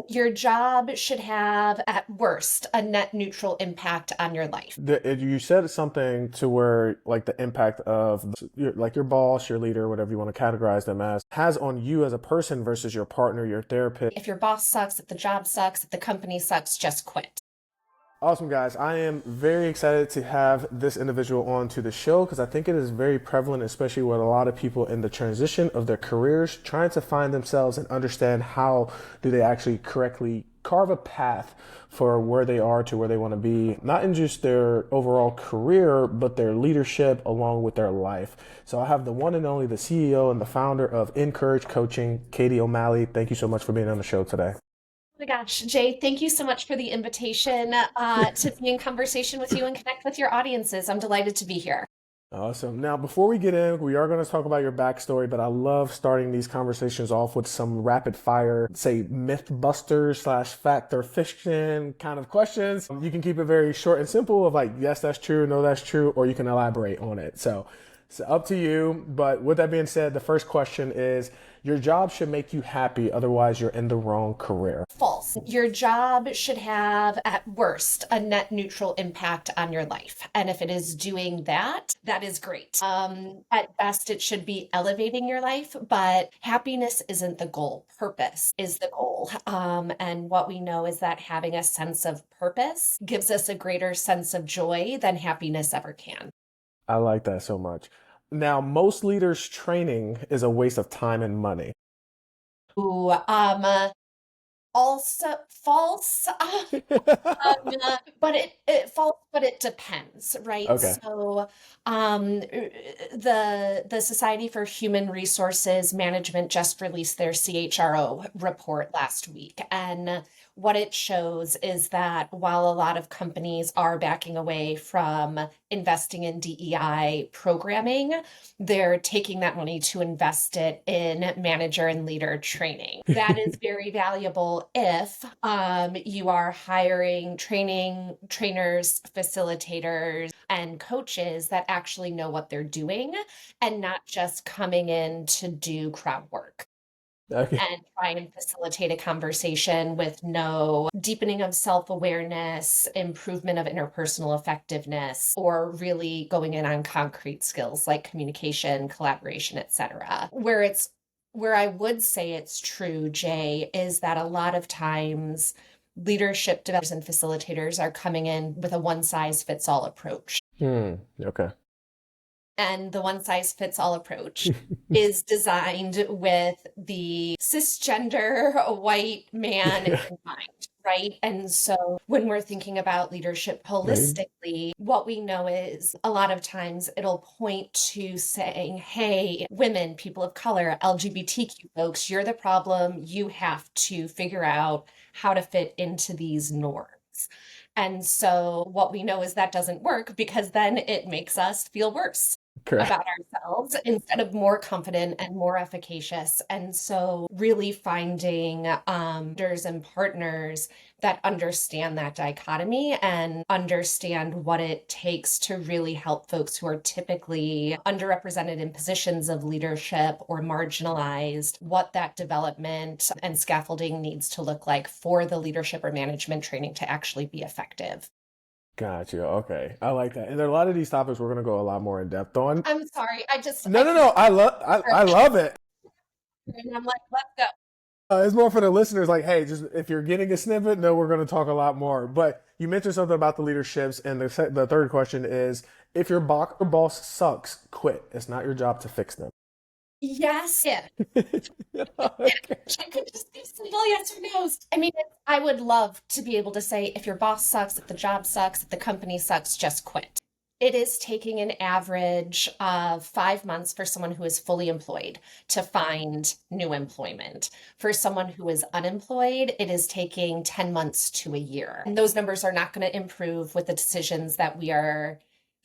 Your job should have, at worst, a net neutral impact on your life. You said something to where like the impact of your boss, your leader, whatever you want to categorize them as, has on you as a person versus your partner, your therapist. If your boss sucks, if the job sucks, if the company sucks, just quit. Awesome, guys. I am very excited to have this individual on to the show because I think it is very prevalent, especially with a lot of people in the transition of their careers, trying to find themselves and understand how do they actually correctly carve a path for where they are to where they want to be, not in just their overall career, but their leadership along with their life. So I have the one and only, the CEO and the founder of Encourage Coaching, Katie O'Malley. Thank you so much for being on the show today. Oh my gosh, Jay, thank you so much for the invitation to be in conversation with you and connect with your audiences. I'm delighted to be here. Awesome. Now, before we get in, we are going to talk about your backstory, but I love starting these conversations off with some rapid fire, say myth busters / fact or fiction kind of questions. You can keep it very short and simple of like, yes, that's true, no, that's true, or you can elaborate on it. So it's up to you. But with that being said, the first question is, your job should make you happy, otherwise you're in the wrong career. False. Your job should have, at worst, a net neutral impact on your life. And if it is doing that, that is great. At best, it should be elevating your life, but happiness isn't the goal. Purpose is the goal. And what we know is that having a sense of purpose gives us a greater sense of joy than happiness ever can. I like that so much. Now, most leaders' training is a waste of time and money. Ooh, also false. But it false, but it depends, right? Okay. So, the Society for Human Resources Management just released their CHRO report last week, and what it shows is that while a lot of companies are backing away from investing in DEI programming, they're taking that money to invest it in manager and leader training. That is very valuable if you are hiring trainers, facilitators, and coaches that actually know what they're doing and not just coming in to do crowd work Okay. and try and facilitate a conversation with no deepening of self-awareness, improvement of interpersonal effectiveness, or really going in on concrete skills like communication, collaboration, etc. Where I would say it's true, Jay, is that a lot of times leadership developers and facilitators are coming in with a one-size-fits-all approach. Okay. And the one size fits all approach is designed with the cisgender white man in mind, right? And so when we're thinking about leadership holistically, what we know is a lot of times it'll point to saying, hey, women, people of color, LGBTQ folks, you're the problem. You have to figure out how to fit into these norms. And so what we know is that doesn't work because then it makes us feel worse Correct. about ourselves instead of more confident and more efficacious. And so really finding leaders and partners that understand that dichotomy and understand what it takes to really help folks who are typically underrepresented in positions of leadership or marginalized, what that development and scaffolding needs to look like for the leadership or management training to actually be effective. Gotcha. Okay. I like that. And there are a lot of these topics we're going to go a lot more in depth on. I'm sorry. No. I love it. And I'm like, let's go. It's more for the listeners like, hey, just if you're getting a snippet, no, we're going to talk a lot more. But you mentioned something about the leaderships. And the third question is, if your boss sucks, quit. It's not your job to fix them. Yes. Yeah. Okay. I could just be simple yes or no's. I mean, I would love to be able to say, if your boss sucks, if the job sucks, if the company sucks, just quit. It is taking an average of 5 months for someone who is fully employed to find new employment. For someone who is unemployed, it is taking 10 months to a year. And those numbers are not going to improve with the decisions that we are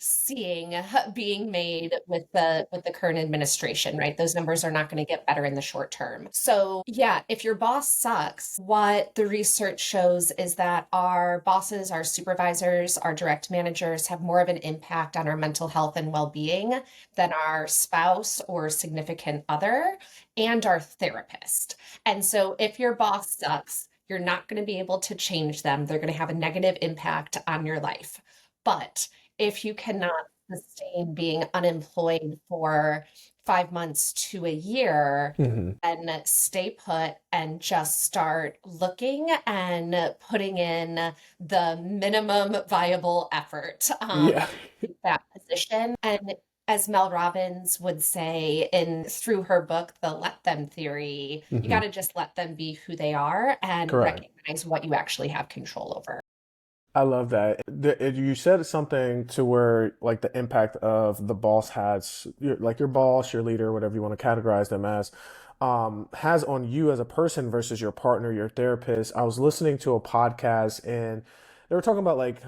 seeing being made with the current administration, right? Those numbers are not going to get better in the short term. So yeah, if your boss sucks, what the research shows is that our bosses, our supervisors, our direct managers have more of an impact on our mental health and well-being than our spouse or significant other and our therapist. And so if your boss sucks, You're not going to be able to change them. They're going to have a negative impact on your life. But if you cannot sustain being unemployed for 5 months to a year, Hmm. and stay put and just start looking and putting in the minimum viable effort Yeah. in that position. And as Mel Robbins would say in through her book, The Let Them Theory, you got Hmm. to just let them be who they are and Correct. recognize what you actually have control over. I love that. You said something to where like the impact of the boss has, like your boss, your leader, whatever you want to categorize them as, has on you as a person versus your partner, your therapist. I was listening to a podcast and they were talking about like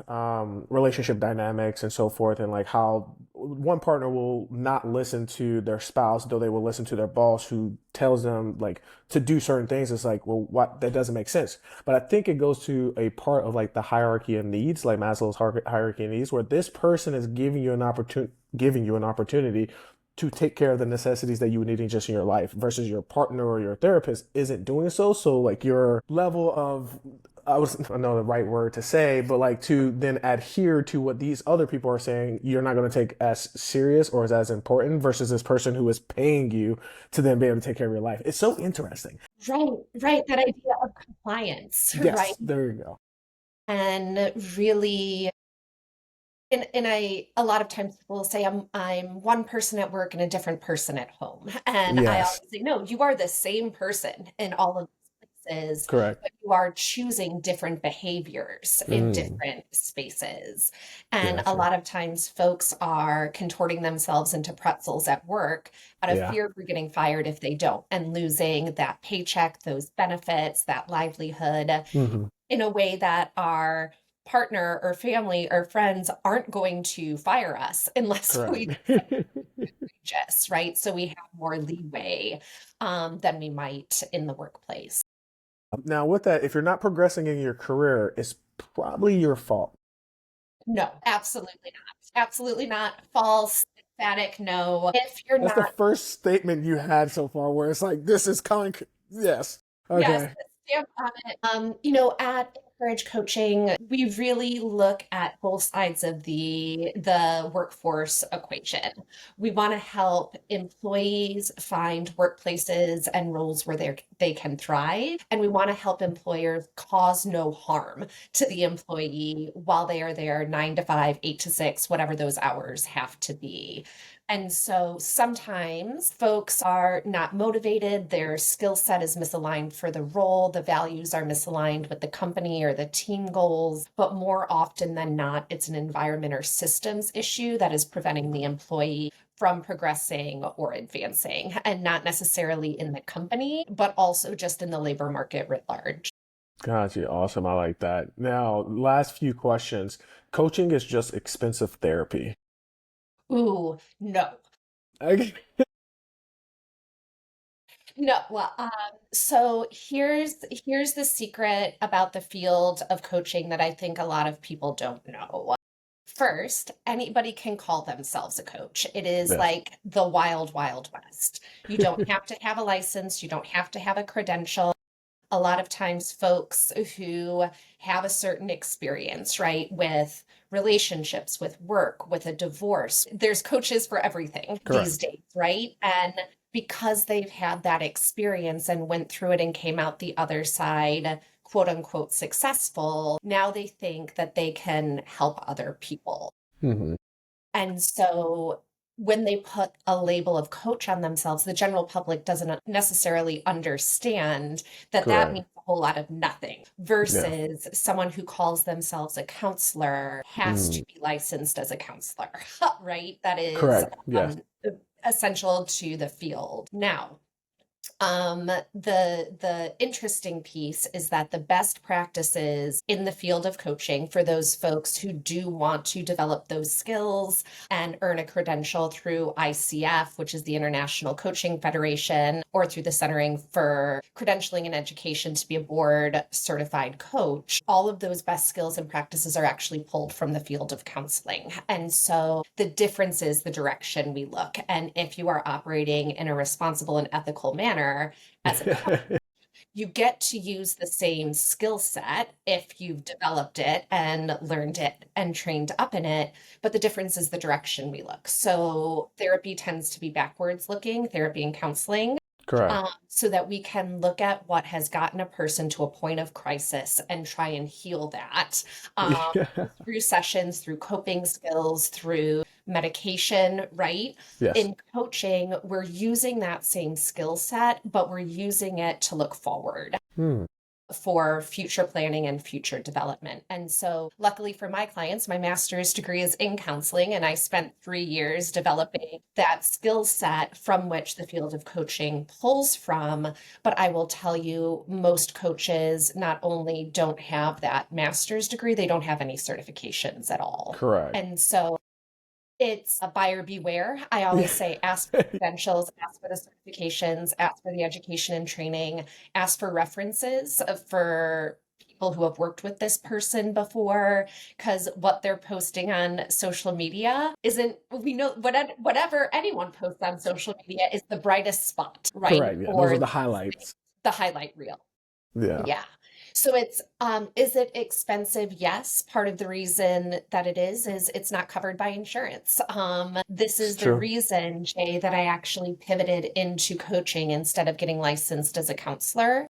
relationship dynamics and so forth, and like how one partner will not listen to their spouse, though they will listen to their boss who tells them like to do certain things. It's like, well, what that doesn't make sense. But I think it goes to a part of like the hierarchy of needs, like Maslow's hierarchy of needs, where this person is giving you an opportunity to take care of the necessities that you would need just in your life versus your partner or your therapist isn't doing so. So like your level of I don't know the right word to say, but like to then adhere to what these other people are saying, you're not going to take as serious or as important versus this person who is paying you to then be able to take care of your life. It's so interesting. Right, right. That idea of compliance, right? Yes, there you go. And really, and a lot of times people will say I'm one person at work and a different person at home. And I Yes, always say, no, you are the same person in all of these places, correct. but you are choosing different behaviors in Mm, different spaces. And a gotcha. lot of times folks are contorting themselves into pretzels at work out of Yeah. fear of getting fired if they don't and losing that paycheck, those benefits, that livelihood Hmm. in a way that our partner or family or friends aren't going to fire us unless we Correct. do something egregious, right? So we have more leeway than we might in the workplace. Now, with that, if you're not progressing in your career, it's probably your fault. No, absolutely not. Absolutely not. False, emphatic, no. If you're That's the not, first statement you had so far where it's like, this is coming. Yes. yes, Okay. stamp on it. At Encourage Coaching, we really look at both sides of the workforce equation. We want to help employees find workplaces and roles where they can thrive, and we want to help employers cause no harm to the employee while they are there 9 to 5, 8 to 6, whatever those hours have to be. And so sometimes folks are not motivated, their skill set is misaligned for the role, the values are misaligned with the company or the team goals, but more often than not, it's an environment or systems issue that is preventing the employee from progressing or advancing, and not necessarily in the company, but also just in the labor market writ large. Gotcha. Awesome. I like that. Now, last few questions. Coaching is just expensive therapy. Ooh, no. Okay. No, well, so here's the secret about the field of coaching that I think a lot of people don't know. First, anybody can call themselves a coach. It is Yes. like the wild, wild west. You don't have to have a license, you don't have to have a credential. A lot of times, folks who have a certain experience, right, with relationships, with work, with a divorce, there's coaches for everything these Correct. days, right? And because they've had that experience and went through it and came out the other side, quote unquote, successful, now they think that they can help other people. Hmm. And so when they put a label of coach on themselves, the general public doesn't necessarily understand that that Correct. means a whole lot of nothing Yeah. versus someone who calls themselves a counselor has to Mm. be licensed as a counselor, right? That is Correct. Yes. essential to the field. Now, the interesting piece is that the best practices in the field of coaching for those folks who do want to develop those skills and earn a credential through ICF, which is the International Coaching Federation, or through the Centering for Credentialing and Education to be a board certified coach, all of those best skills and practices are actually pulled from the field of counseling. And so the difference is the direction we look. And if you are operating in a responsible and ethical manner as a coach, You get to use the same skill set if you've developed it and learned it and trained up in it, but the difference is the direction we look. So therapy tends to be backwards looking, therapy and counseling, Correct. so that we can look at what has gotten a person to a point of crisis and try and heal that, um, through sessions, through coping skills, through medication, right? Yes. In coaching, we're using that same skill set, but we're using it to look forward Hmm. for future planning and future development. And so, luckily for my clients, my master's degree is in counseling, and I spent 3 years developing that skill set from which the field of coaching pulls from. But I will tell you, most coaches not only don't have that master's degree, they don't have any certifications at all. Correct. And so, it's a buyer beware. I always say ask for credentials, ask for the certifications, ask for the education and training, ask for references for people who have worked with this person before, because what they're posting on social media isn't, we know whatever anyone posts on social media is the brightest spot, right? Correct. Yeah. Those are Or the highlights. the highlight reel. Yeah. Yeah. So it's is it expensive? Yes. Part of the reason that it is it's not covered by insurance. This It's is the true. reason, Jay, that I actually pivoted into coaching instead of getting licensed as a counselor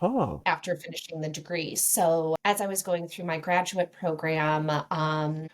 Oh, after finishing the degree. So as I was going through my graduate program,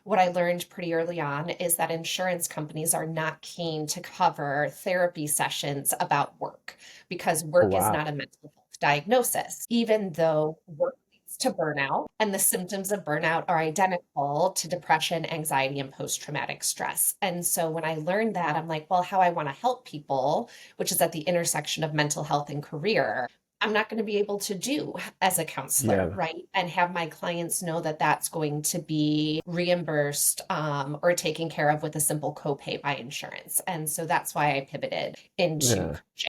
what I learned pretty early on is that insurance companies are not keen to cover therapy sessions about work because oh work is wow. not a mental health diagnosis, even though work leads to burnout and the symptoms of burnout are identical to depression, anxiety, and post-traumatic stress. And so when I learned that, I'm like, well, how I want to help people, which is at the intersection of mental health and career, I'm not going to be able to do as a counselor, Yeah. right? And have my clients know that that's going to be reimbursed, or taken care of with a simple copay by insurance. And so that's why I pivoted into Yeah. coaching.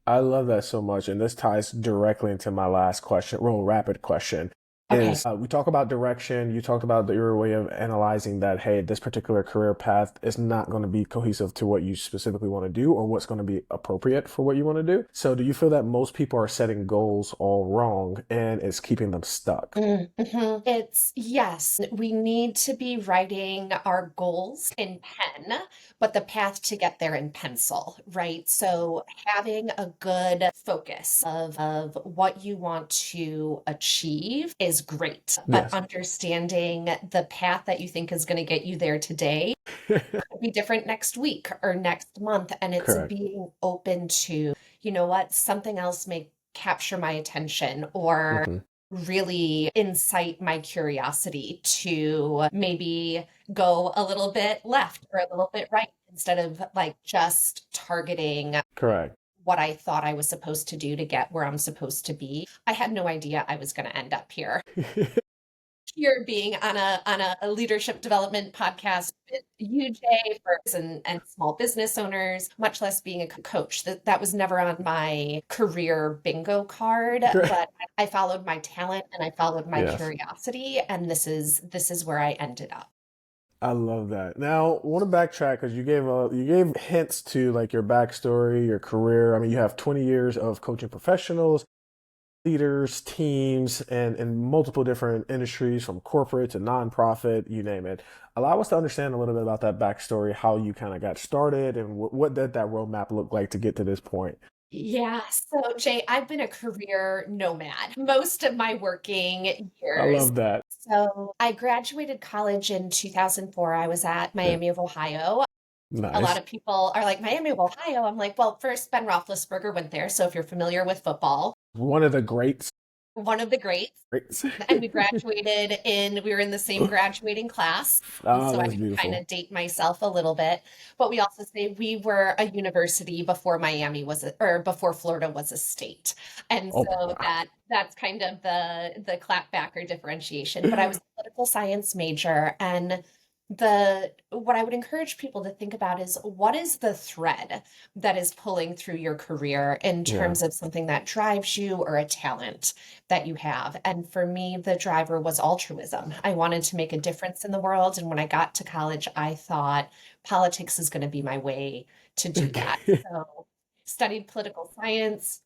I love that so much. And this ties directly into my last question, real rapid question. Okay. Is we talk about direction. You talked about your way of analyzing that, hey, this particular career path is not going to be cohesive to what you specifically want to do or what's going to be appropriate for what you want to do. So, do you feel that most people are setting goals all wrong and it's keeping them stuck? Mhm. It's yes, we need to be writing our goals in pen, but the path to get there in pencil, right? So having a good focus of what you want to achieve is great, but Yes. understanding the path that you think is going to get you there today could be different next week or next month. And it's Correct. being open to, you know what, something else may capture my attention or Hmm. really incite my curiosity to maybe go a little bit left or a little bit right instead of like just targeting Correct. what I thought I was supposed to do to get where I'm supposed to be. I had no idea I was going to end up here being on a leadership development podcast with you, Jay, for and small business owners, much less being a coach. That was never on my career bingo card, Correct. but I followed my talent and I followed my Yes. curiosity, and this is where I ended up. I love that. Now, I want to backtrack because you gave hints to like your backstory, your career. I mean, you have 20 years of coaching professionals, leaders, teams, and in multiple different industries from corporate to nonprofit, you name it. Allow us to understand a little bit about that backstory, how you kind of got started, and what did that roadmap look like to get to this point. Yeah, so Jay, I've been a career nomad most of my working I years. love that. So I graduated college in 2004. I was at Yeah. Miami of Ohio. A lot Nice. of people are like, Miami of Ohio. I'm like, well, first, Ben Roethlisberger went there. So if you're familiar with football, One of the greats. one of the greats. Greats. And we were in the same graduating class. Oh, So I that's can kind beautiful. of date myself a little bit. But we also say we were a university before or before Florida was a state. And Oh, so wow. that's kind of the clapback or differentiation. But I was a political science major, and the what I would encourage people to think about is what is the thread that is pulling through your career in Yeah. terms of something that drives you or a talent that you have. And for me, the driver was altruism. I wanted to make a difference in the world. And when I got to college, I thought politics is going to be my way to do that. So studied political science,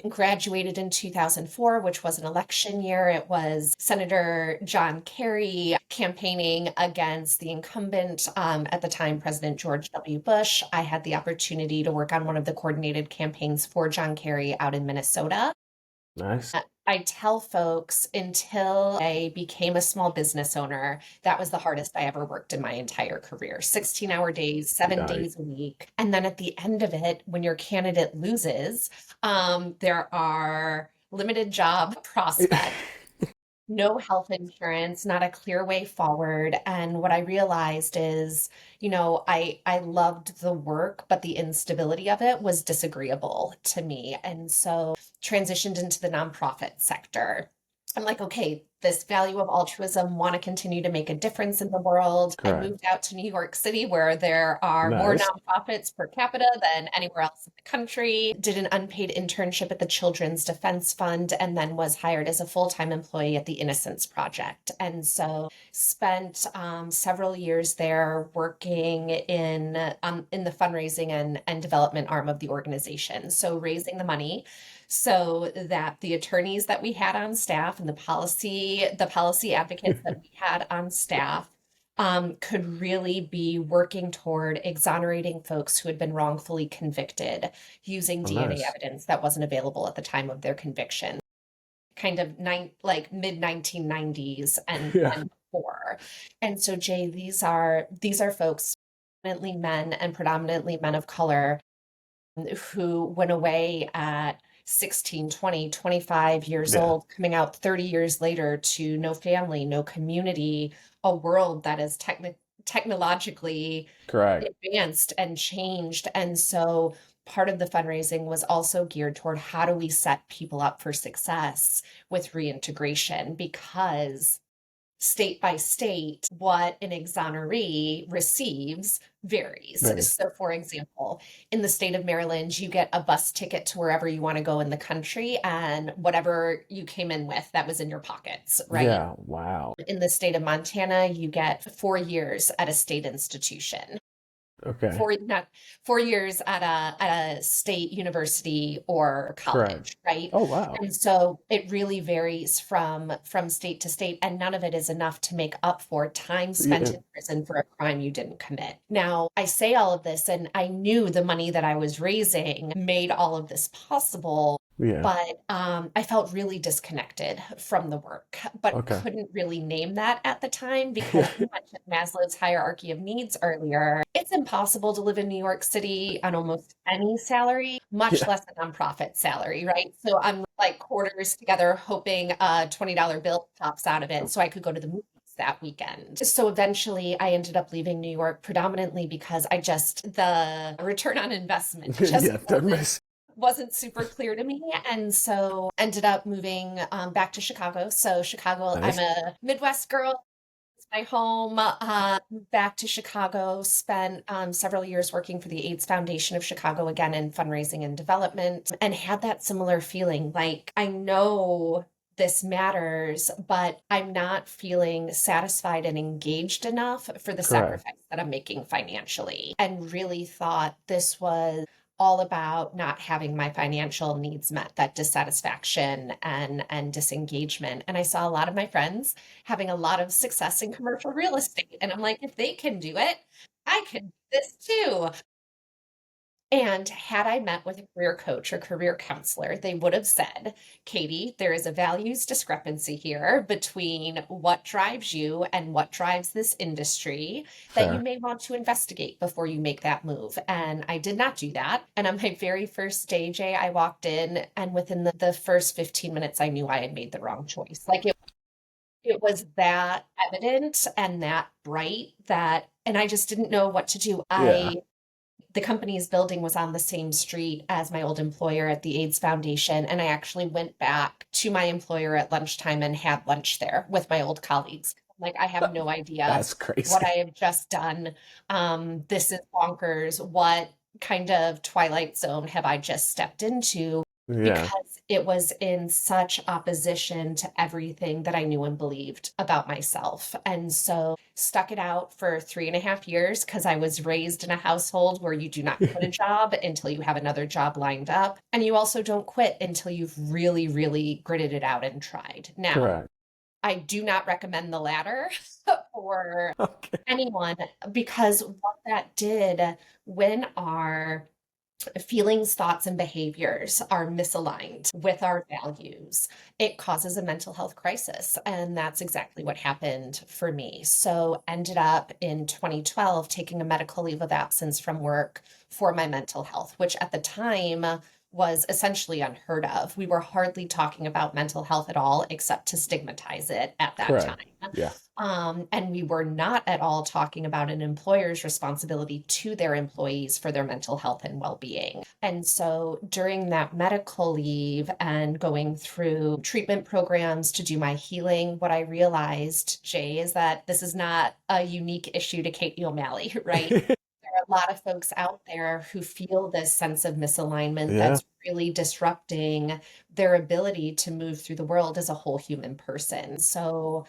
Graduated in 2004, which was an election year. It was Senator John Kerry campaigning against the incumbent at the time, President George W. Bush. I had the opportunity to work on one of the coordinated campaigns for John Kerry out in Minnesota. Nice. I tell folks until I became a small business owner, that was the hardest I ever worked in my entire career. 16-hour days, seven Right. days a week. And then at the end of it, when your candidate loses, there are limited job prospects, no health insurance, not a clear way forward. And what I realized is, I loved the work, but the instability of it was disagreeable to me. And so transitioned into the nonprofit sector. I'm like, okay, this value of altruism, want to continue to make a difference in the world. I Correct. moved out to New York City where there are more Nice. nonprofits per capita than anywhere else in the country. Did an unpaid internship at the Children's Defense Fund and then was hired as a full-time employee at the Innocence Project. And so spent several years there working in the fundraising and development arm of the organization. So raising the money so that the attorneys that we had on staff and the policy advocates that we had on staff could really be working toward exonerating folks who had been wrongfully convicted using Oh, DNA nice. evidence that wasn't available at the time of their conviction. Kind of like mid 1990s Yeah. and before. And so Jay, these are folks, predominantly men and predominantly men of color who went away at 16, 20, 25 years Yeah. old, coming out 30 years later to no family, no community, a world that is technologically Correct. advanced and changed. And so part of the fundraising was also geared toward how do we set people up for success with reintegration, because state by state, what an exoneree receives varies. Very. So, for example, in the state of Maryland, you get a bus ticket to wherever you want to go in the country, and whatever you came in with, that was in your pockets, right? Yeah. Wow. In the state of Montana, you get 4 years at a state institution. Okay. Four years at a state university or Correct. college, right? Oh, wow. And so it really varies from state to state, and none of it is enough to make up for time spent Yeah. in prison for a crime you didn't commit. Now, I say all of this, and I knew the money that I was raising made all of this possible. Yeah. But I felt really disconnected from the work, but Okay. couldn't really name that at the time because Yeah. you mentioned Maslow's hierarchy of needs earlier. It's impossible to live in New York City on almost any salary, much Yeah. less a nonprofit salary, right? So I'm like quarters together, hoping a $20 bill pops out of it so I could go to the movies that weekend. So eventually I ended up leaving New York predominantly because the return on investment just Yeah. That makes. wasn't super clear to me. And so ended up moving back to Chicago. So Chicago, I'm Nice. a Midwest girl. It's my home. Moved back to Chicago, spent several years working for the AIDS Foundation of Chicago, again in fundraising and development, and had that similar feeling like I know this matters, but I'm not feeling satisfied and engaged enough for the Correct. sacrifice that I'm making financially. And really thought this was all about not having my financial needs met, that dissatisfaction and disengagement. And I saw a lot of my friends having a lot of success in commercial real estate. And I'm like, if they can do it, I can do this too. And had I met with a career coach or career counselor, they would have said, Katie, there is a values discrepancy here between what drives you and what drives this industry that you Fair. may want to investigate before you make that move. And I did not do that. And on my very first day, Jay, I walked in, and within the first 15 minutes, I knew I had made the wrong choice. Like it was that evident and that bright and I just didn't know what to do. Yeah. The company's building was on the same street as my old employer at the AIDS Foundation. And I actually went back to my employer at lunchtime and had lunch there with my old colleagues. Like, I have no idea That's crazy. what I have just done. This is bonkers. What kind of twilight zone have I just stepped into? Yeah. because it was in such opposition to everything that I knew and believed about myself. And so stuck it out for 3.5 years because I was raised in a household where you do not quit a job until you have another job lined up. And you also don't quit until you've really, really gritted it out and tried. Now, Correct. I do not recommend the latter for Okay. anyone because what that did when our feelings, thoughts, and behaviors are misaligned with our values, it causes a mental health crisis. And that's exactly what happened for me. So ended up in 2012 taking a medical leave of absence from work for my mental health, which at the time was essentially unheard of. We were hardly talking about mental health at all, except to stigmatize it at that Correct. time. Yeah. And we were not at all talking about an employer's responsibility to their employees for their mental health and well being. And so during that medical leave and going through treatment programs to do my healing, what I realized, Jay, is that this is not a unique issue to Katie O'Malley, right? There are a lot of folks out there who feel this sense of misalignment Yeah. that's really disrupting their ability to move through the world as a whole human person. So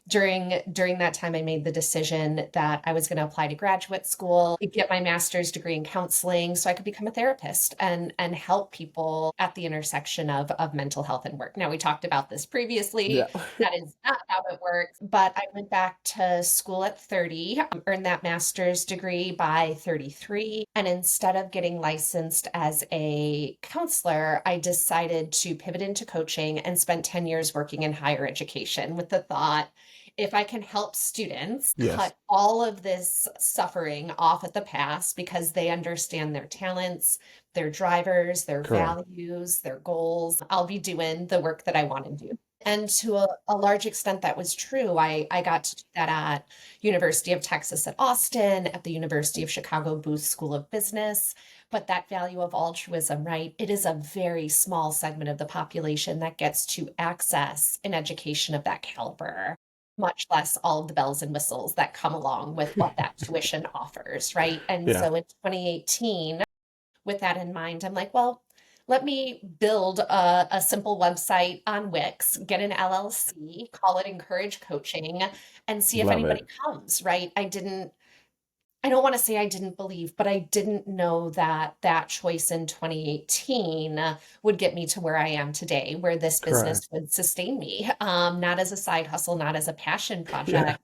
during that time, I made the decision that I was going to apply to graduate school, get my master's degree in counseling so I could become a therapist and help people at the intersection of mental health and work. Now, we talked about this Yeah. previously. That is not how it works, but I went back to school at 30, earned that master's degree by 33. And instead of getting licensed as a counselor, I decided to pivot into coaching and spent 10 years working in higher education with the thought, if I can help students Yes. cut all of this suffering off at the pass because they understand their talents, their drivers, their Correct. values, their goals, I'll be doing the work that I want to do. And to a large extent, that was true. I got to do that at University of Texas at Austin, at the University of Chicago Booth School of Business. But that value of altruism, right? It is a very small segment of the population that gets to access an education of that caliber, much less all of the bells and whistles that come along with what that tuition offers, right? And Yeah. so in 2018, with that in mind, I'm like, well, let me build a simple website on Wix, get an LLC, call it Encourage Coaching, and see if Love anybody it. comes, right? I don't want to say I didn't believe, but I didn't know that that choice in 2018 would get me to where I am today, where this Correct. business would sustain me, not as a side hustle, not as a passion Yeah. project,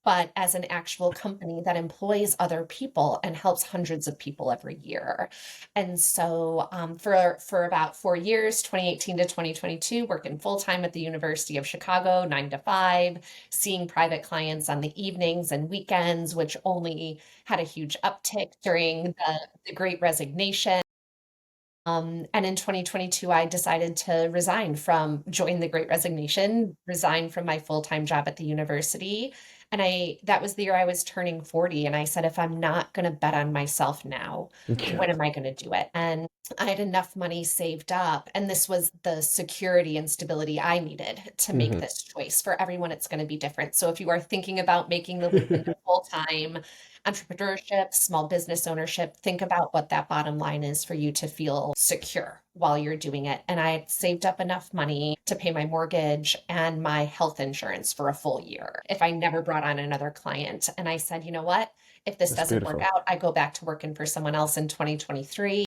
but as an actual company that employs other people and helps hundreds of people every year. And so for about 4 years, 2018 to 2022, working full time at the University of Chicago, 9 to 5, seeing private clients on the evenings and weekends, which only had a huge uptick during the Great Resignation. And in 2022, I decided to join the Great Resignation, resign from my full-time job at the university. And that was the year I was turning 40. And I said, if I'm not going to bet on myself now, Yeah. when am I going to do it? And I had enough money saved up. And this was the security and stability I needed to make Hmm. this choice. For everyone, it's going to be different. So if you are thinking about making the leap into full-time entrepreneurship, small business ownership, think about what that bottom line is for you to feel secure while you're doing it. And I had saved up enough money to pay my mortgage and my health insurance for a full year if I never brought on another client. And I said, you know what? If this That's doesn't work beautiful. out, I go back to working for someone else in 2023.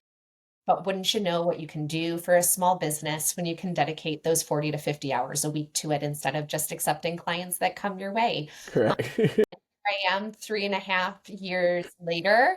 But wouldn't you know what you can do for a small business when you can dedicate those 40 to 50 hours a week to it instead of just accepting clients that come your way? Correct. I am 3.5 years later,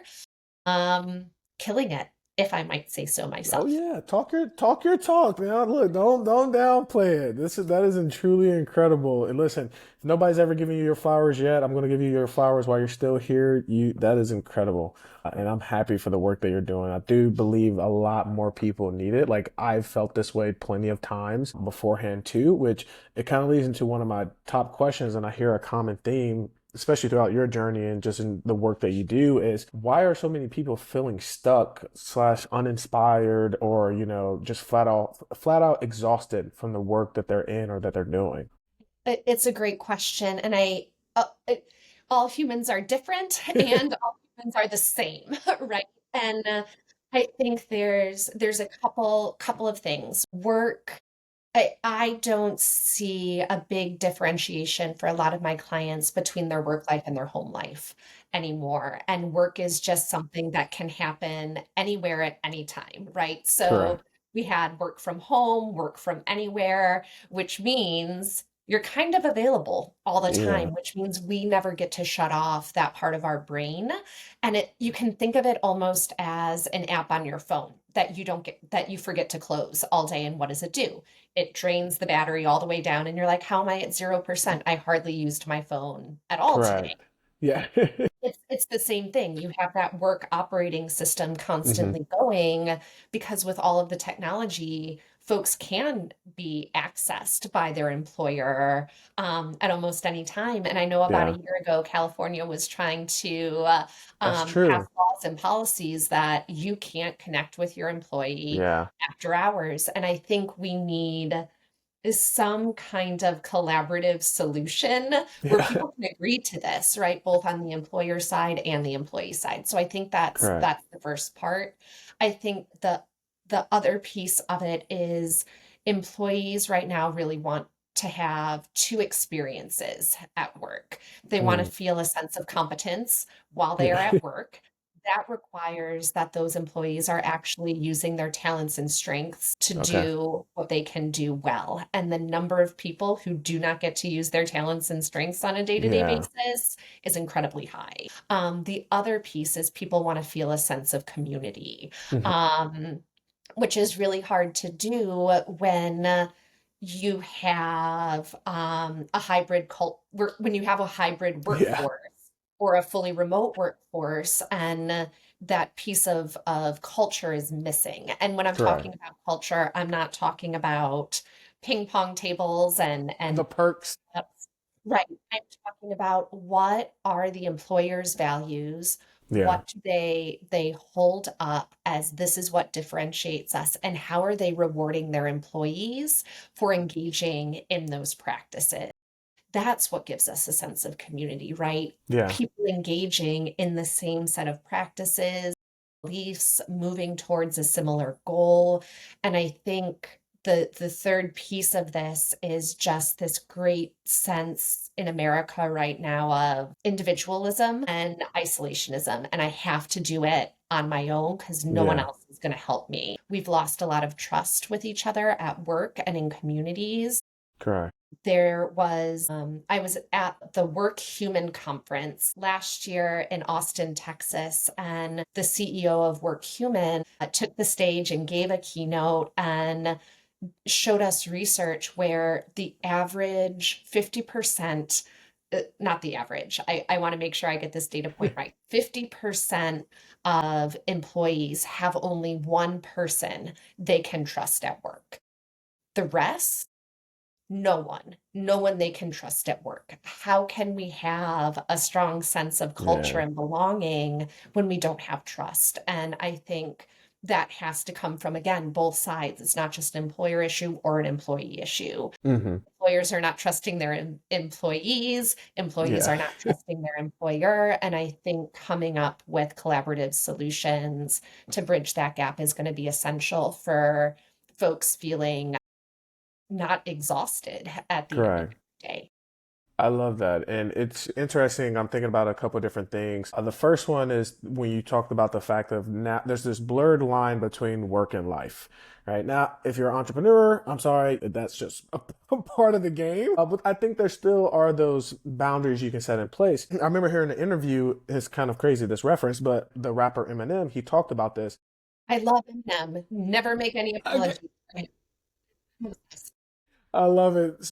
um, killing it, if I might say so Oh myself. yeah, talk your talk, man. Look, don't downplay it. That is truly incredible. And listen, if nobody's ever given you your flowers yet, I'm gonna give you your flowers while you're still here. That is incredible, and I'm happy for the work that you're doing. I do believe a lot more people need it. Like I've felt this way plenty of times beforehand too, which it kind of leads into one of my top questions, and I hear a common theme, especially throughout your journey and just in the work that you do, is why are so many people feeling stuck slash uninspired or just flat out exhausted from the work that they're in or that they're doing? It's a great question, and all humans are different, and all humans are the same, right? And I think there's a couple of things. Work, I don't see a big differentiation for a lot of my clients between their work life and their home life anymore. And work is just something that can happen anywhere at any time, right? So Correct. we had work from home, work from anywhere, which means you're kind of available all the Yeah. time, which means we never get to shut off that part of our brain. And you can think of it almost as an app on your phone that that you forget to close all day. And what does it do? It drains the battery all the way down, and you're like, how am I at 0%? I hardly used my phone at all today. Correct. Yeah. It's the same thing. You have that work operating system Hmm. constantly going because with all of the technology, folks can be accessed by their employer at almost any time. And I know about a Yeah. year ago, California was trying to That's pass true. laws and policies that you can't connect with your employee Yeah. after hours. And I think we need is some kind of collaborative solution where Yeah. people can agree to this, right? Both on the employer side and the employee side. So I think Correct. that's the first part. I think the other piece of it is employees right now really want to have two experiences at work. They want to Mm. feel a sense of competence while they are Yeah. at work. That requires that those employees are actually using their talents and strengths to Okay. do what they can do well. And the number of people who do not get to use their talents and strengths on a day-to-day Yeah. basis is incredibly high. The other piece is people want to feel a sense of community, Hmm. um, which is really hard to do when you have a when you have a hybrid Yeah. workforce or a fully remote workforce, and that piece of culture is missing. And when I'm Correct. talking about culture, I'm not talking about ping pong tables The and perks. right. I'm talking about what are the employer's values? Yeah. What do they hold up as this is what differentiates us, and how are they rewarding their employees for engaging in those practices? That's what gives us a sense of community, right? Yeah. People engaging in the same set of practices, beliefs, moving towards a similar goal. And I think the third piece of this is just this great sense in America right now of individualism and isolationism. And I have to do it on my own because no one Yeah. else is going to help me. We've lost a lot of trust with each other at work and in communities. Correct. I was at the Work Human Conference last year in Austin, Texas, and the CEO of Work Human took the stage and gave a keynote and showed us research where the average 50%, not the average, I want to make sure I get this data point right. 50% of employees have only one person they can trust at work. The rest no one they can trust at work. How can we have a strong sense of culture Yeah. and belonging when we don't have trust? And I think that has to come from, again, both sides. It's not just an employer issue or an employee issue. Hmm. Employers are not trusting their employees, employees Yeah. are not trusting their employer. And I think coming up with collaborative solutions to bridge that gap is going to be essential for folks feeling not exhausted at the end of Correct. the day. I love that. And it's interesting. I'm thinking about a couple different things. The first one is when you talked about the fact of now there's this blurred line between work and life, right? Now, if you're an entrepreneur, I'm sorry, that's just a part of the game. But I think there still are those boundaries you can set in place. I remember hearing an interview, it's kind of crazy, this reference, but the rapper Eminem, he talked about this. I love them. Never make any Okay. apologies. I love it.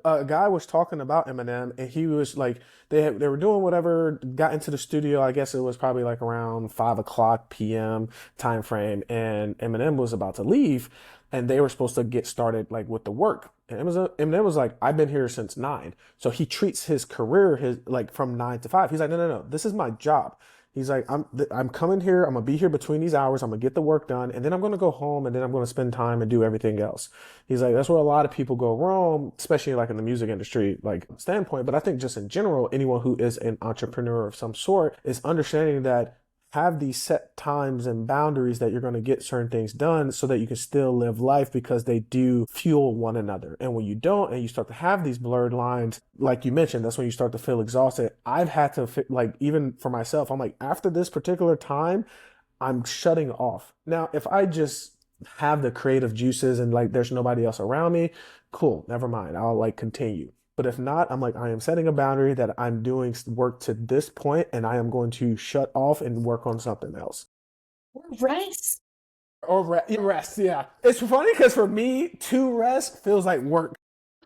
A guy was talking about Eminem, and he was like, they were doing whatever, got into the studio. I guess it was probably like around 5 o'clock p.m. time frame, and Eminem was about to leave, and they were supposed to get started like with the work. And Eminem was like, I've been here since 9, so he treats his career his like from 9 to 5. He's like, no, no, no, this is my job. He's like, I'm coming here. I'm gonna be here between these hours. I'm gonna get the work done, and then I'm gonna go home, and then I'm gonna spend time and do everything else. He's like, that's where a lot of people go wrong, especially like in the music industry, like standpoint. But I think just in general, anyone who is an entrepreneur of some sort is understanding that have these set times and boundaries that you're going to get certain things done so that you can still live life, because they do fuel one another. And when you don't, and you start to have these blurred lines, like you mentioned, that's when you start to feel exhausted. I've had to, like, even for myself, I'm like, after this particular time, I'm shutting off. Now, if I just have the creative juices and like there's nobody else around me, cool, never mind. I'll like continue. But if not, I'm like, I am setting a boundary that I'm doing work to this point and I am going to shut off and work on something else. Rest. Or rest, yeah. It's funny because for me, to rest feels like work.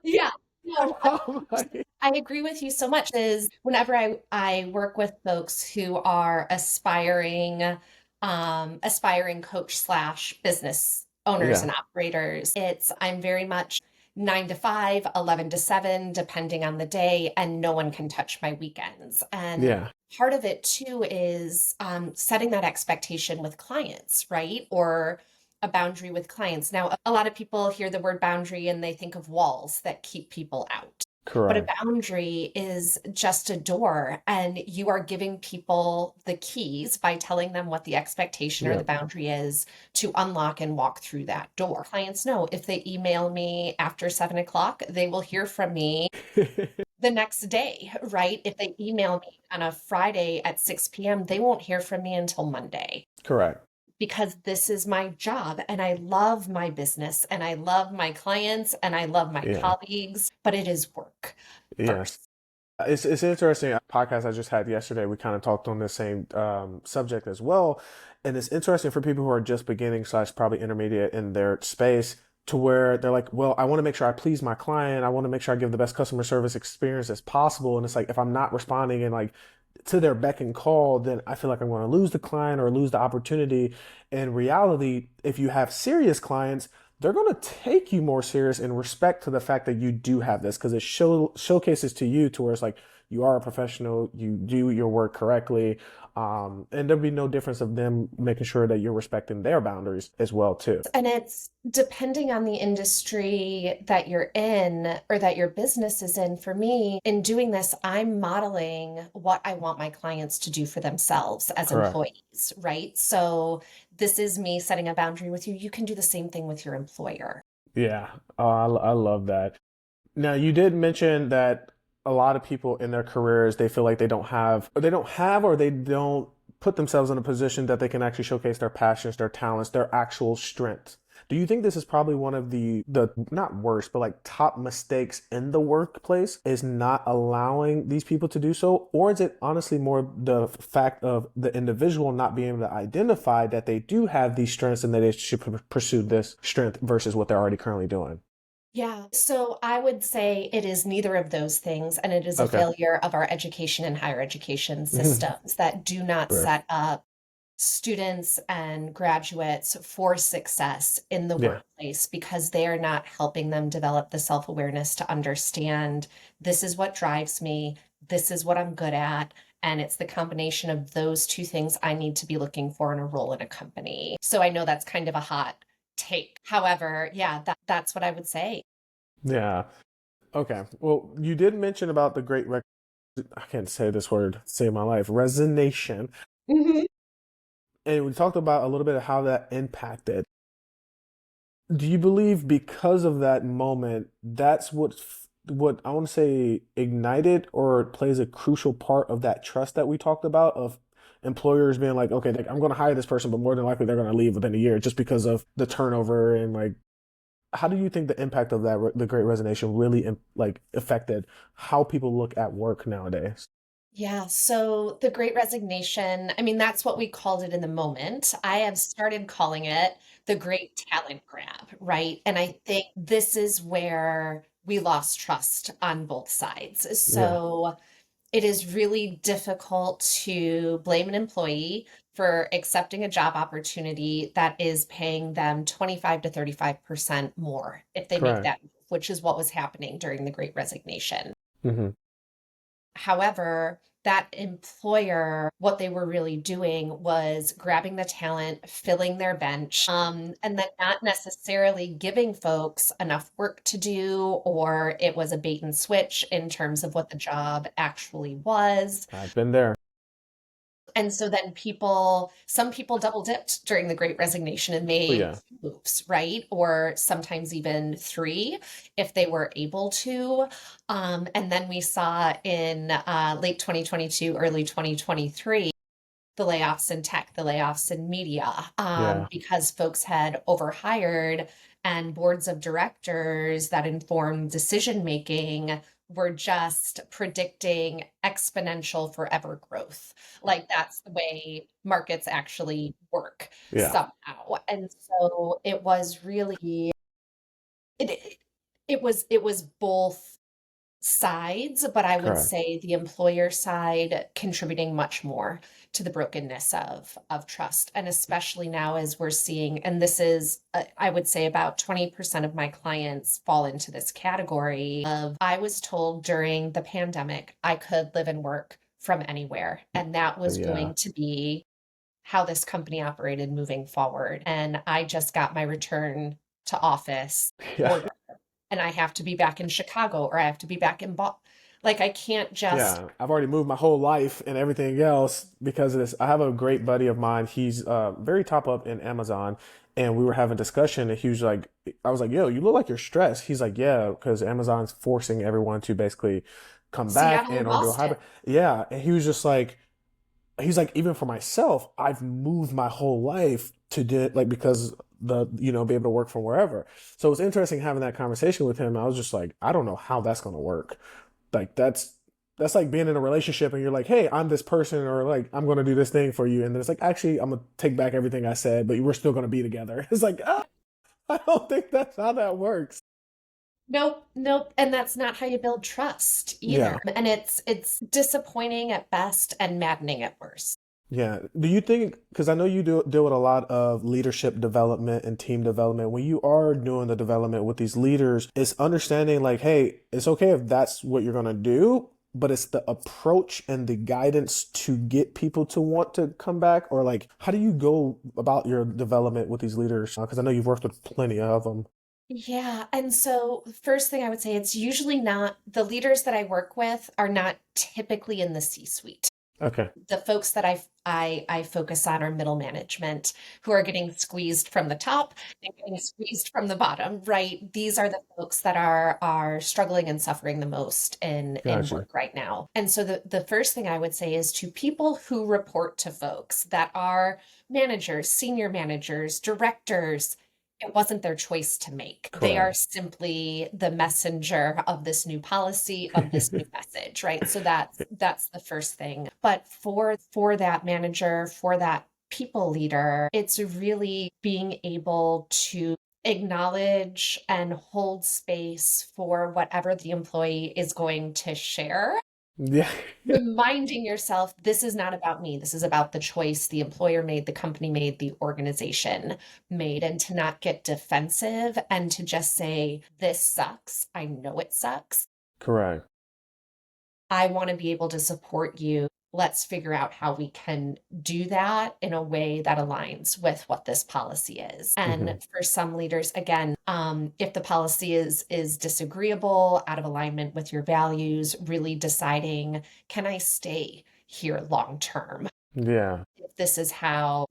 Yeah. No, I'm like, I agree with you so much. Is whenever I work with folks who are aspiring coach slash business owners yeah, and operators, I'm very much 9 to 5, 11 to 7, depending on the day, and no one can touch my weekends. And yeah, part of it too is setting that expectation with clients, right? Or a boundary with clients. Now, a lot of people hear the word boundary and they think of walls that keep people out. But a correct. boundary is just a door, and you are giving people the keys by telling them what the expectation or the Yeah. boundary is to unlock and walk through that door. Clients know if they email me after 7 o'clock, they will hear from me the next day, right? If they email me on a Friday at 6 p.m., they won't hear from me until Monday, Correct. because this is my job and I love my business and I love my clients and I love my Yeah. colleagues, but it is work Yes. first. It's interesting. A podcast I just had yesterday, we kind of talked on the same subject as well. And it's interesting for people who are just beginning slash probably intermediate in their space, to where they're like, well, I want to make sure I please my client. I want to make sure I give the best customer service experience as possible. And it's like, if I'm not responding and like to their beck and call, then I feel like I'm going to lose the client or lose the opportunity. In reality, if you have serious clients, they're going to take you more serious in respect to the fact that you do have this, because it showcases to you to where it's like you are a professional, you do your work correctly, and there'll be no difference of them making sure that you're respecting their boundaries as well too. And it's depending on the industry that you're in or that your business is in. For me, in doing this, I'm modeling what I want my clients to do for themselves as Correct. employees, right? So this is me setting a boundary with you. You can do the same thing with your employer. Yeah, I love that. Now, you did mention that a lot of people in their careers, they feel like or they don't put themselves in a position that they can actually showcase their passions, their talents, their actual strengths. Do you think this is probably one of the not worst, but like top mistakes in the workplace, is not allowing these people to do so? Or is it honestly more the fact of the individual not being able to identify that they do have these strengths and that they should pursue this strength versus what they're already currently doing? Yeah, so I would say it is neither of those things, and it is a Okay. failure of our education and higher education systems that do not Sure. set up students and graduates for success in the Yeah. workplace, because they are not helping them develop the self-awareness to understand this is what drives me, this is what I'm good at, and it's the combination of those two things I need to be looking for in a role in a company. So I know that's kind of a hot take. However, yeah, that's what I would say. Yeah. Okay. Well, you did mention about I can't say this word, save my life, resignation. Mhm. And we talked about a little bit of how that impacted. Do you believe because of that moment, that's what I want to say ignited or plays a crucial part of that trust that we talked about, of employers being like, okay, I'm going to hire this person, but more than likely they're going to leave within a year just because of the turnover. And like, how do you think the impact of the Great Resignation really like affected how people look at work nowadays? Yeah, so the Great Resignation, I mean, that's what we called it in the moment. I have started calling it the Great Talent Grab, right? And I think this is where we lost trust on both sides. Yeah, So it is really difficult to blame an employee for accepting a job opportunity that is paying them 25 to 35% more if they make correct. that move, which is what was happening during the Great Resignation. Hmm. However, that employer, what they were really doing was grabbing the talent, filling their bench, and then not necessarily giving folks enough work to do, or it was a bait and switch in terms of what the job actually was. I've been there. And so then some people double dipped during the Great Resignation and Oh made yeah. moves, right? Or sometimes even three if they were able to. And then we saw in late 2022, early 2023, the layoffs in tech, the layoffs in media, Yeah. because folks had overhired and boards of directors that informed decision making were just predicting exponential forever growth. Like that's the way markets actually work Yeah. somehow. And so it was really it it was both sides, but I would Correct. say the employer side contributing much more to the brokenness of trust. And especially now as we're seeing, and this is, I would say about 20% of my clients fall into this category of I was told during the pandemic I could live and work from anywhere. And that was Yeah. going to be how this company operated moving forward. And I just got my return to office Yeah. order and I have to be back in Chicago or I have to be back in Boston. Like I can't just. Yeah, I've already moved my whole life and everything else because of this. I have a great buddy of mine. He's very top up in Amazon, and we were having a discussion, and he was like, I was like, "Yo, you look like you're stressed." He's like, "Yeah, because Amazon's forcing everyone to basically come back Seattle or and or do a Boston. hybrid." Yeah, and he was just like, he's like, even for myself, I've moved my whole life to do like because be able to work from wherever. So it's interesting having that conversation with him. I was just like, I don't know how that's going to work. Like that's like being in a relationship and you're like, hey, I'm this person or like I'm gonna do this thing for you, and then it's like actually I'm gonna take back everything I said, but we're still gonna be together. It's like I don't think that's how that works. Nope, nope. And that's not how you build trust either. Yeah, And it's disappointing at best and maddening at worst. yeah. Do you think because I know you do deal with a lot of leadership development and team development when you are doing the development with these leaders, it's understanding like, hey, it's okay if that's what you're gonna do, but it's the approach and the guidance to get people to want to come back, or like, how do you go about your development with these leaders? Because I know you've worked with plenty of them. Yeah. And so, first thing I would say, it's usually not the leaders that I work with are not typically in the C-suite. Okay, The folks that I focus on are middle management who are getting squeezed from the top and getting squeezed from the bottom, right? These are the folks that are struggling and suffering the most in gotcha. work right now. And so the first thing I would say is to people who report to folks that are managers, senior managers, directors, it wasn't their choice to make. They are Correct. simply the messenger of this new policy, of this new message, right? So that's the first thing. But for that manager, for that people leader, it's really being able to acknowledge and hold space for whatever the employee is going to share, Yeah, reminding yourself this is not about me. This is about the choice the employer made, the company made, the organization made, and to not get defensive and to just say, this sucks. I know it sucks. correct. I want to be able to support you. Let's figure out how we can do that in a way that aligns with what this policy is. Hmm. And for some leaders, again, if the policy is disagreeable, out of alignment with your values, really deciding, can I stay here long term? Yeah, If this is how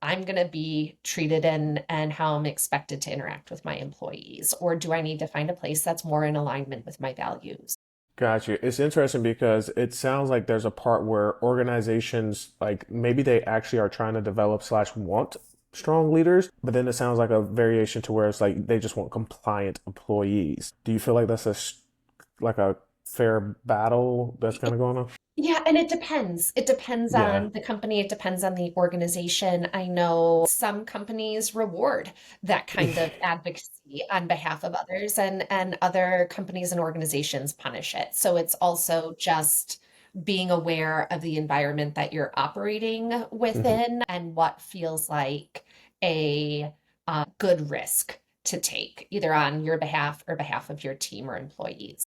I'm going to be treated and how I'm expected to interact with my employees, or do I need to find a place that's more in alignment with my values? got you. It's interesting because it sounds like there's a part where organizations, like maybe they actually are trying to develop slash want strong leaders, but then it sounds like a variation to where it's like they just want compliant employees. Do you feel like that's like a fair battle that's kind of going on? Yeah, and it depends. It depends Yeah. on the company, it depends on the organization. I know some companies reward that kind of advocacy on behalf of others, and other companies and organizations punish it. So it's also just being aware of the environment that you're operating Hmm. within and what feels like a good risk to take, either on your behalf or behalf of your team or employees.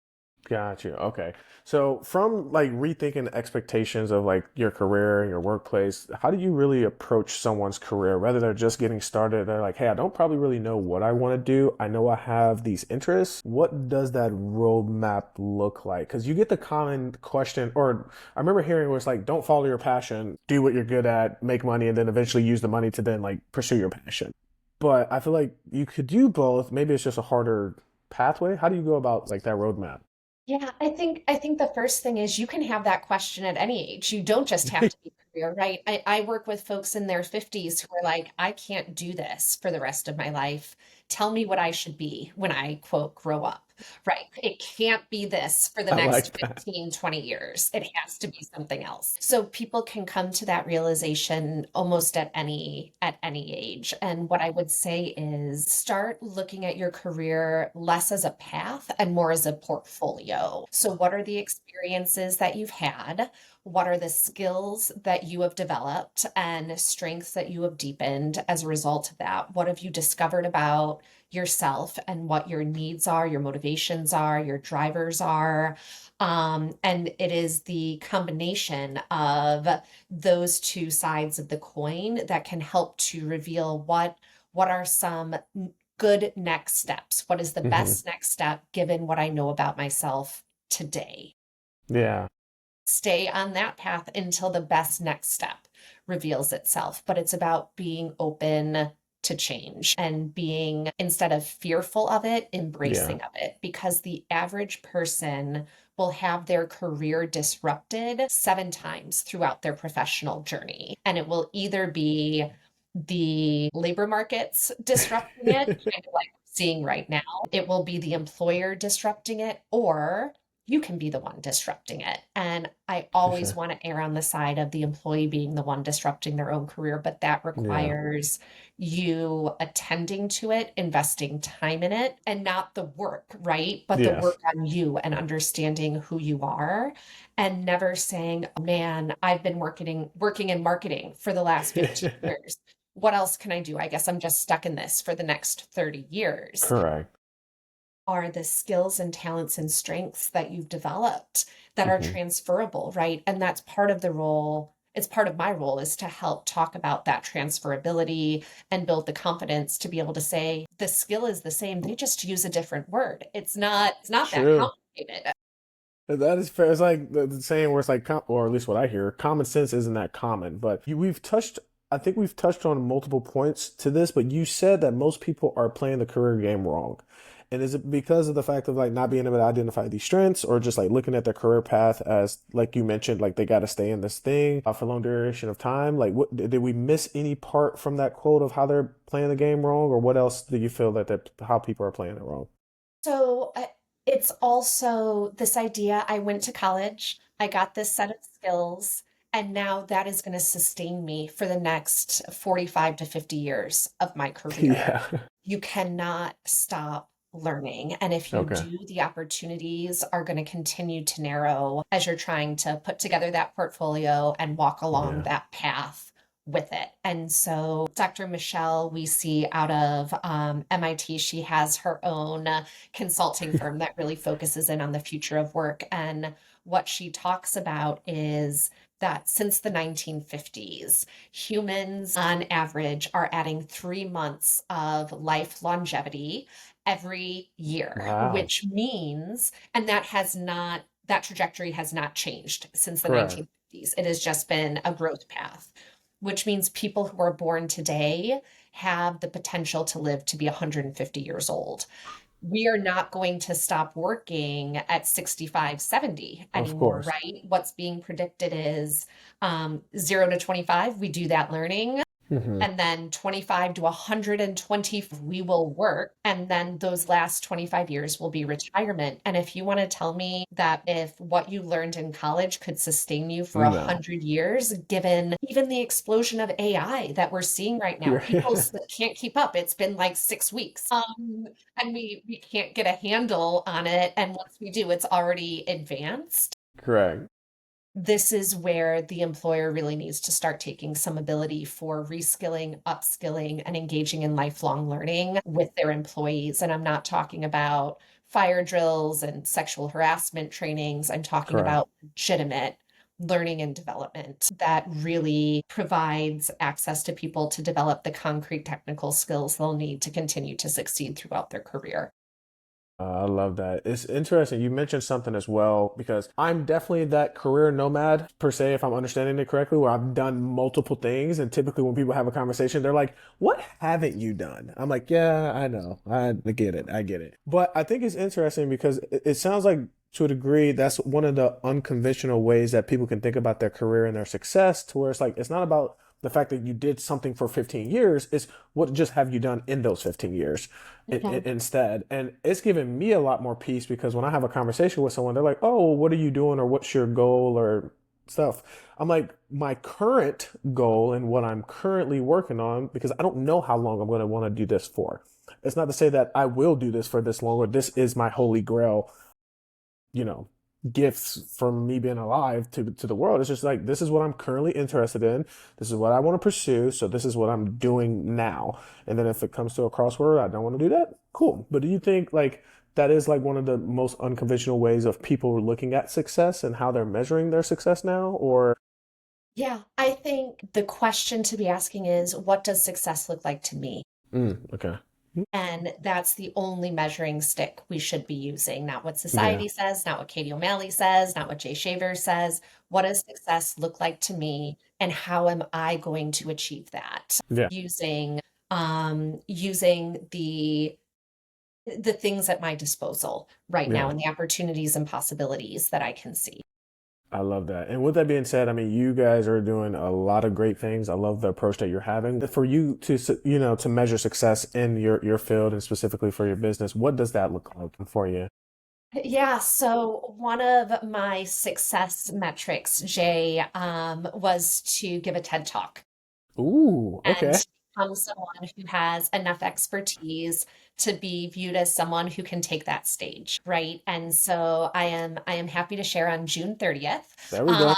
Got you. Okay. So from like rethinking the expectations of like your career and your workplace, how do you really approach someone's career? Whether they're just getting started, they're like, hey, I don't probably really know what I want to do. I know I have these interests. What does that roadmap look like? Because you get the common question, or I remember hearing it was like, don't follow your passion, do what you're good at, make money, and then eventually use the money to then like pursue your passion. But I feel like you could do both. Maybe it's just a harder pathway. How do you go about like that roadmap? Yeah, I think the first thing is you can have that question at any age. You don't just have to be career, right? I work with folks in their 50s who are like, I can't do this for the rest of my life. Tell me what I should be when I quote grow up. Right. It can't be this for the I next like that. 15, 20 years. It has to be something else. So people can come to that realization almost at any age. And what I would say is start looking at your career less as a path and more as a portfolio. So what are the experiences that you've had? What are the skills that you have developed and strengths that you have deepened as a result of that? What have you discovered about yourself and what your needs are, your motivations are, your drivers are? And it is the combination of those two sides of the coin that can help to reveal what are some good next steps. What is the Hmm. best next step given what I know about myself today? Yeah. Stay on that path until the best next step reveals itself. But it's about being open to change and being, instead of fearful of it, Yeah. embracing of it. Because the average person will have their career disrupted 7 times throughout their professional journey. And it will either be the labor markets disrupting it, kind of like we're seeing right now. It will be the employer disrupting it, or you can be the one disrupting it. And I For always sure. want to err on the side of the employee being the one disrupting their own career, but that Yeah. requires you attending to it, investing time in it, and not the work, right? But the Yes. work on you and understanding who you are and never saying, oh, man, I've been working in marketing for the last 15 years. What else can I do? I guess I'm just stuck in this for the next 30 years. Correct. Are the skills and talents and strengths that you've developed that are Hmm. transferable, right? And that's part of the role. It's part of my role is to help talk about that transferability and build the confidence to be able to say the skill is the same. They just use a different word. It's not that True. complicated. That is fair. It's like the saying where it's like, or at least what I hear, common sense isn't that common. But we've touched, I think we've touched on multiple points to this, but you said that most people are playing the career game wrong. And is it because of the fact of like not being able to identify these strengths or just like looking at their career path as, like you mentioned, like they got to stay in this thing for a long duration of time? Like, what did we miss any part from that quote of how they're playing the game wrong? Or what else do you feel that how people are playing it wrong? So it's also this idea I went to college, I got this set of skills, and now that is going to sustain me for the next 45 to 50 years of my career. Yeah. You cannot stop learning. And if you Okay. do, the opportunities are going to continue to narrow as you're trying to put together that portfolio and walk along Yeah. that path with it. And so, Dr. Michelle, we see out of MIT, she has her own consulting firm that really focuses in on the future of work. And what she talks about is that since the 1950s, humans on average are adding 3 months of life longevity every year, Wow. which means, and that trajectory has not changed since the Correct. 1950s. It has just been a growth path, which means people who are born today have the potential to live to be 150 years old. We are not going to stop working at 65, 70 Of anymore, course. right? What's being predicted is 0 to 25, we do that learning. Hmm. And then 25 to 120, we will work. And then those last 25 years will be retirement. And if you want to tell me that if what you learned in college could sustain you for a No. 100 years, given even the explosion of AI that we're seeing right now, people You're can't keep up. It's been like 6 weeks. And we can't get a handle on it. And once we do, it's already advanced. correct. This is where the employer really needs to start taking some ability for reskilling, upskilling, and engaging in lifelong learning with their employees. And I'm not talking about fire drills and sexual harassment trainings. I'm talking Correct. about legitimate learning and development that really provides access to people to develop the concrete technical skills they'll need to continue to succeed throughout their career. I love that. It's interesting. You mentioned something as well because I'm definitely that career nomad per se, if I'm understanding it correctly, where I've done multiple things. And typically, when people have a conversation, they're like, "What haven't you done?" I'm like, "Yeah, I know. I get it. I get it." But I think it's interesting because it sounds like, to a degree, that's one of the unconventional ways that people can think about their career and their success, to where it's like, it's not about the fact that you did something for 15 years, it's what just have you done in those 15 years Mhm. instead. And it's given me a lot more peace because when I have a conversation with someone, they're like, "Oh, well, what are you doing, or what's your goal or stuff?" I'm like, my current goal and what I'm currently working on, because I don't know how long I'm going to want to do this for. It's not to say that I will do this for this long, or this is my holy grail, you know, gifts from me being alive to the world. It's just like, this is what I'm currently interested in. This is what I want to pursue. So this is what I'm doing now. And then if it comes to a crossword, I don't want to do that. Cool. But do you think like that is like one of the most unconventional ways of people looking at success and how they're measuring their success now? Or Yeah, I think the question to be asking is, what does success look like to me? okay. And that's the only measuring stick we should be using, not what Yeah. society says, not what Katie O'Malley says, not what Jay Shaver says. What does success look like to me, and how am I going to achieve that? Yeah. Using using the things at my disposal right now Yeah. and the opportunities and possibilities that I can see. I love that. And with that being said, I mean, you guys are doing a lot of great things. I love the approach that you're having. For you to, to measure success in your field and specifically for your business, what does that look like for you? Yeah, so one of my success metrics, Jay, was to give a TED Talk Ooh, and okay. to become someone who has enough expertise to be viewed as someone who can take that stage, right? And so I am happy to share on June 30th, There we um, go.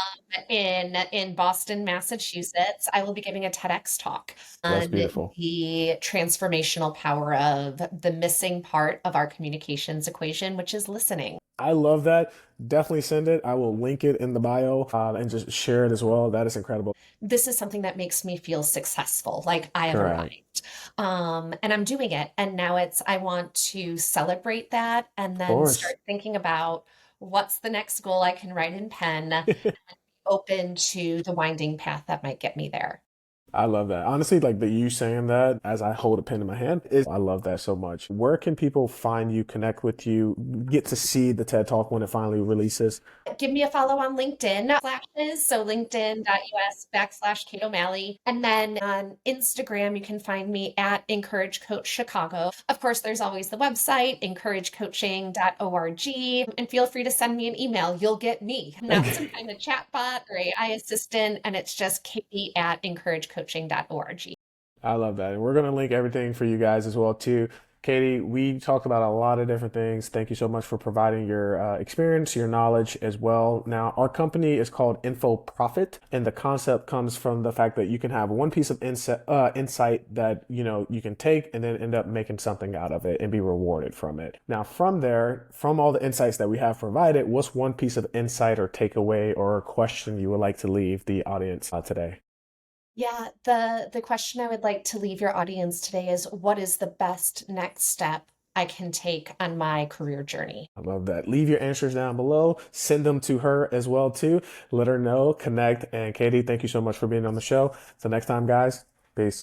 in Boston, Massachusetts, I will be giving a TEDx talk That's on beautiful. the transformational power of the missing part of our communications equation, which is listening. I love that. Definitely send it. I will link it in the bio and just share it as well. That is incredible. This is something that makes me feel successful, like I have Correct. arrived. And I'm doing it. And now I want to celebrate that and Of then course. start thinking about what's the next goal I can write in pen, open to the winding path that might get me there. I love that. Honestly, like the you saying that as I hold a pen in my hand is I love that so much. Where can people find you, connect with you, get to see the TED Talk when it finally releases? Give me a follow on LinkedIn slashes, so linkedin.us/ Kate O'Malley. And then on Instagram, you can find me at Encourage Coach Chicago. Of course, there's always the website, encouragecoaching.org. And feel free to send me an email. You'll get me, not some kind of chatbot or AI assistant. And it's just Katie at encouragecoaching.org. I love that. And we're going to link everything for you guys as well too. Katie, we talked about a lot of different things. Thank you so much for providing your experience, your knowledge as well. Now, our company is called InfoProfit, and the concept comes from the fact that you can have one piece of insight that you can take and then end up making something out of it and be rewarded from it. Now, from there, from all the insights that we have provided, what's one piece of insight or takeaway or question you would like to leave the audience today? Yeah, the question I would like to leave your audience today is, what is the best next step I can take on my career journey? I love that. Leave your answers down below. Send them to her as well too. Let her know, connect. And Katie, thank you so much for being on the show. Till next time, guys. Peace.